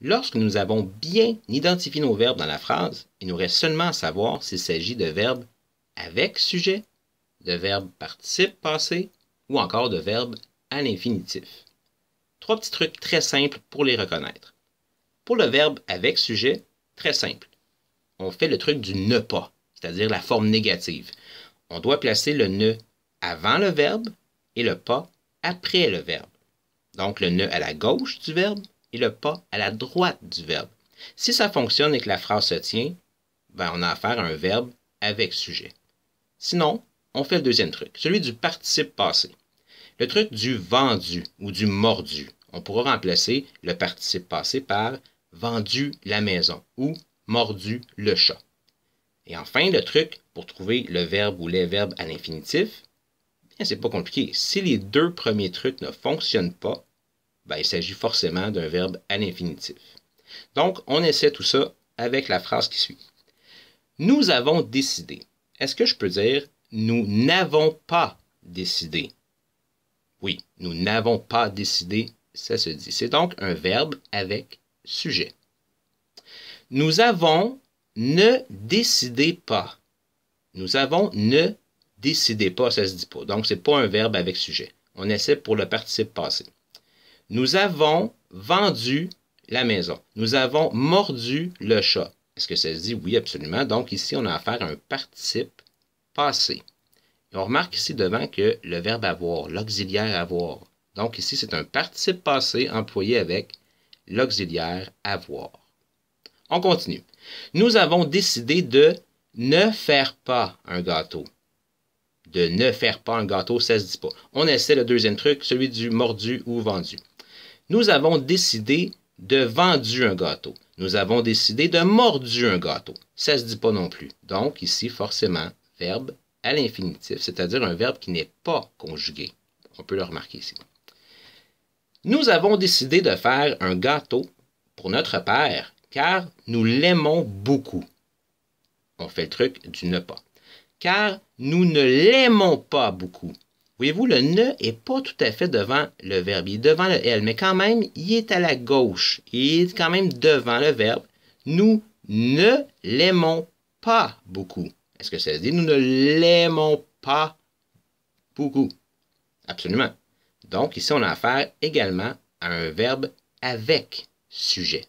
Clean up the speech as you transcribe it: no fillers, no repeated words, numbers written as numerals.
Lorsque nous avons bien identifié nos verbes dans la phrase, il nous reste seulement à savoir s'il s'agit de verbes avec sujet, de verbes participe passé ou encore de verbes à l'infinitif. 3 petits trucs très simples pour les reconnaître. Pour le verbe avec sujet, très simple. On fait le truc du ne pas, c'est-à-dire la forme négative. On doit placer le ne avant le verbe et le pas après le verbe. Donc le ne à la gauche du verbe et le pas à la droite du verbe. Si ça fonctionne et que la phrase se tient, on a affaire à un verbe avec sujet. Sinon, on fait le deuxième truc, celui du participe passé. Le truc du vendu ou du mordu. On pourra remplacer le participe passé par vendu la maison ou mordu le chat. Et enfin, le truc pour trouver le verbe ou les verbes à l'infinitif, c'est pas compliqué. Si les deux premiers trucs ne fonctionnent pas, il s'agit forcément d'un verbe à l'infinitif. Donc, on essaie tout ça avec la phrase qui suit. Nous avons décidé. Est-ce que je peux dire nous n'avons pas décidé? Oui, nous n'avons pas décidé, ça se dit. C'est donc un verbe avec sujet. Nous avons ne décidez pas. Nous avons ne décidez pas, ça se dit pas. Donc, ce n'est pas un verbe avec sujet. On essaie pour le participe passé. Nous avons vendu la maison. Nous avons mordu le chat. Est-ce que ça se dit? Oui, absolument. Donc, ici, on a affaire à un participe passé. Et on remarque ici devant que le verbe avoir, l'auxiliaire avoir. Donc, ici, c'est un participe passé employé avec l'auxiliaire avoir. On continue. Nous avons décidé de ne faire pas un gâteau. De ne faire pas un gâteau, ça ne se dit pas. On essaie le deuxième truc, celui du mordu ou vendu. Nous avons décidé de vendu un gâteau. Nous avons décidé de mordu un gâteau. Ça ne se dit pas non plus. Donc, ici, forcément, verbe à l'infinitif, c'est-à-dire un verbe qui n'est pas conjugué. On peut le remarquer ici. Nous avons décidé de faire un gâteau pour notre père, car nous l'aimons beaucoup. On fait le truc du ne pas. Car nous ne l'aimons pas beaucoup. Voyez-vous, le ne n'est pas tout à fait devant le verbe. Il est devant le L, mais quand même, il est à la gauche. Il est quand même devant le verbe. Nous ne l'aimons pas beaucoup. Est-ce que ça se dit? Nous ne l'aimons pas beaucoup. Absolument. Donc, ici, on a affaire également à un verbe avec sujet.